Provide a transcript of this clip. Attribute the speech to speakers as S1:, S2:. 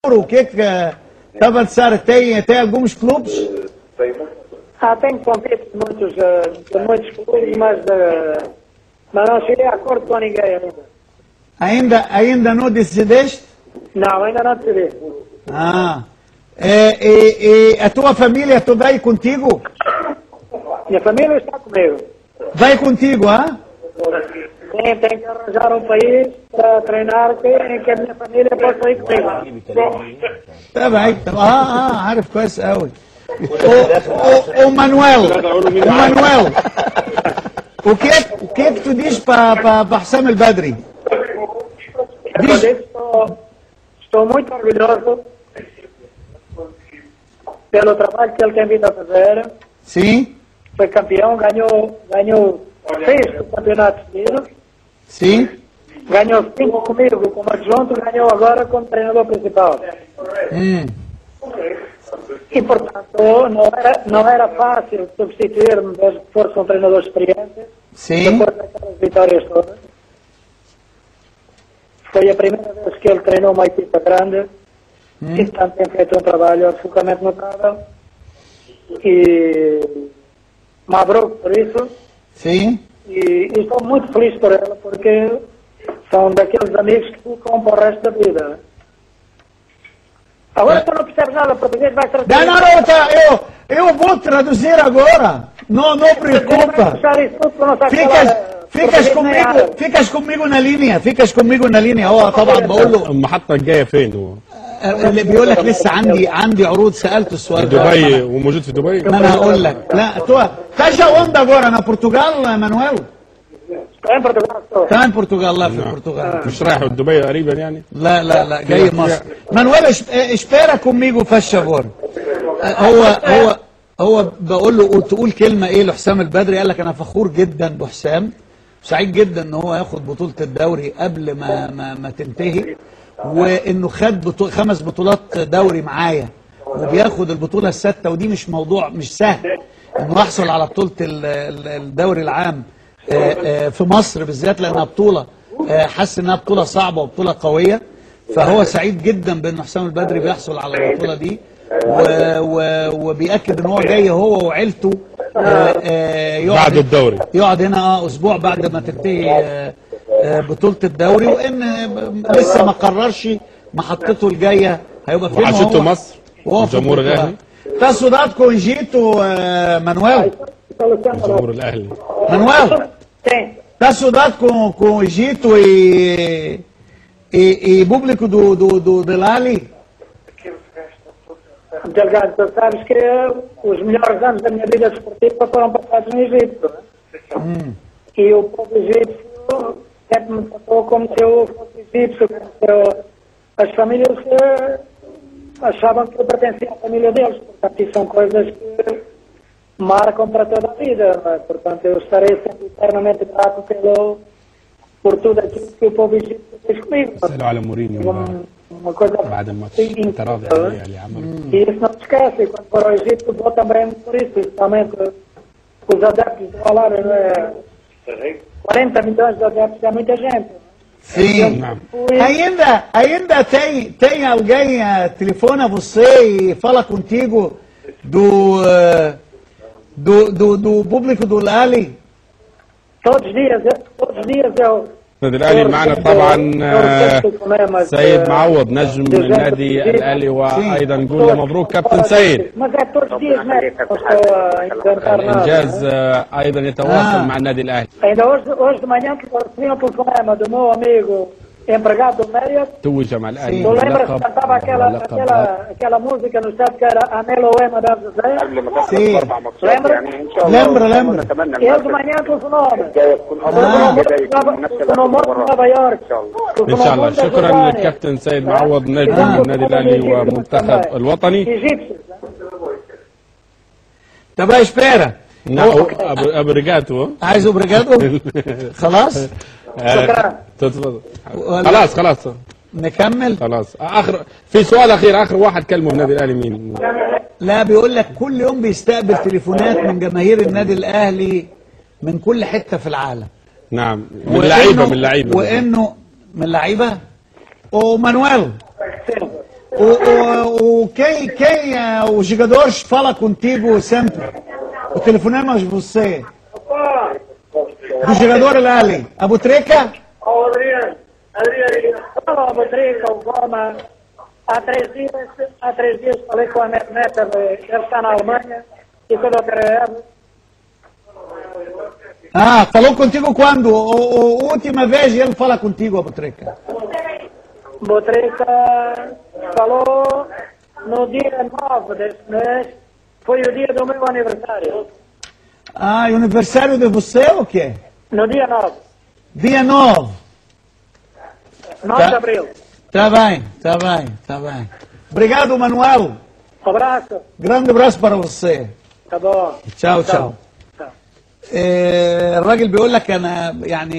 S1: O que está a avançar? Tem alguns clubes?
S2: Tenho contato de muitos clubes, mas não cheguei a acordo com ninguém ainda.
S1: Ainda não decidiste?
S2: Não, ainda não decidi.
S1: E a tua família toda aí contigo?
S2: Minha família está comigo.
S1: Vai contigo, ah?
S2: Sim, tenho que arranjar um país para treinar em que a minha família possa ir comigo.
S1: Tá bem. عارف كويس قوي. O Manuel, o que é que tu diz para Hussam El Badri?
S2: Estou muito orgulhoso pelo trabalho que ele tem vindo a fazer.
S1: Sim.
S2: Foi campeão, ganhou 6 campeonatos seguidos.
S1: Sim.
S2: Ganhou 5 comigo como adjunto, ganhou agora como treinador principal. E, portanto, não era fácil substituir-me desde que fosse um treinador experiente.
S1: Sim.
S2: Depois daquelas vitórias todas. Foi a primeira vez que ele treinou uma equipa grande. E, portanto, tem feito um trabalho absolutamente notável. E Mabruk por isso.
S1: Sim.
S2: E estou muito feliz por ela, porque são daqueles amigos que ficam para o resto da vida. Agora tu não percebes nada português, vais traduzir.
S1: Não, eu vou traduzir agora. Não preocupa. ficas comigo na linha. هو طبعا بقول له
S3: المحطة الجاية فين هو؟
S1: اللي بيقول لك لسه عندي عروض سألته السؤال
S3: ده. دبي وموجود في دبي؟
S1: ما انا هقول لك. لا estás aonde agora na Portugal, Manuel؟ كان Portugal لا في Portugal.
S3: مش رايح دبي قريبا يعني؟
S1: لا جاي مصر. Manuel espera comigo faz favor. هو بقول له تقول كلمة ايه لحسام البدري. قال لك انا فخور جدا بحسام، سعيد جدا ان هو ياخد بطولة الدوري قبل ما تنتهي، وانه خد 5 بطولات دوري معايا وبياخد البطولة السادسة، ودي مش موضوع مش سهل انه يحصل على بطولة الدوري العام في مصر بالذات، لانها بطولة حس انها بطولة صعبة وبطولة قوية. فهو سعيد جدا بان حسام البدري بيحصل على البطولة دي، وبيأكد ان هو جاي هو وعيلته
S3: بعد الدوري
S1: يقعد هنا اسبوع بعد ما تنتهي بطولة الدوري، وان لسه ما قررش محطته الجايه هيبقى فين.
S3: وحشته مصر والجمهور الاهلي.
S1: Tá saudade com o Egito, Manuel?
S3: الجمهور الاهلي.
S1: Manuel? Tá saudade com o Egito e público do Al-Ahly?
S2: Delgado, tu sabes que os melhores anos da minha vida desportiva foram passados no Egito. E o povo egípcio sempre me tratou como se eu fosse egípcio, como se as famílias achavam que eu pertencia à família deles. Portanto, isso são coisas que marcam para toda a vida. Portanto, eu estarei sempre eternamente grato por tudo aquilo que o povo egípcio fez comigo.
S3: سألوا على مورينيو
S2: Uma coisa
S3: بعد الماتش تراضي اللي عمله.
S2: E isso não se esquece. Quando for ao Egito, vou também por isso, principalmente os adeptos do Al-Ahly, 40 milhões de adeptos é muita gente.
S1: Sim. Ainda tem alguém telefona você e fala contigo do público do Al-Ahly?
S2: Todos os dias eu
S3: النادي الاهلي معنا طبعا سيد معوض نجم النادي الاهلي، وايضا نقول له مبروك كابتن سيد. الانجاز ايضا يتواصل مع النادي الاهلي.
S2: hoje de manhã recebi um telefonema do meu amigo empregado do Marriott.
S3: توج مع الاهلي.
S2: Tu lembras que cantava aquela música no estádio que era Anelo Ema da José?
S1: Sim.
S2: Lembra?
S1: Lembra.
S2: Ele de manhã telefonou-me. telefonou Nova York.
S3: ان شاء الله. شكرا للكابتن سيد معوض نجم النادي الاهلي ومنتخب الوطني.
S1: طب espera.
S3: ابريجاتو.
S1: عايز ابريجاتو؟ خلاص؟
S3: تفضل. خلاص
S1: نكمل.
S3: خلاص. في سؤال اخير، اخر واحد كلمه في النادي الاهلي مين؟
S1: لا بيقول لك كل يوم بيستقبل تليفونات من جماهير النادي الاهلي من كل حته في العالم.
S3: نعم، من لعيبه
S1: وانه من لعيبه. ومانويل os jogadores falam contigo sempre. O telefonema você. Do jogador ali. Abu Trika?
S2: Adriano. Fala, Abu Trika, o Goma. Há três dias falei com a neta, ele está na Alemanha, e quando eu quero
S1: Ah, falou contigo quando? A última vez ele fala contigo, Abu Trika.
S2: Abu Trika falou no dia 9 desse mês, foi o dia do meu aniversário.
S1: Ah, o aniversário de você ou o quê?
S2: No dia 9.
S1: Dia 9.
S2: 9 de abril.
S1: Tá bem. Obrigado, Manuel.
S2: Abraço.
S1: Grande abraço para você.
S2: Tá bom.
S1: تشاو. الراجل بيقول لك انا يعني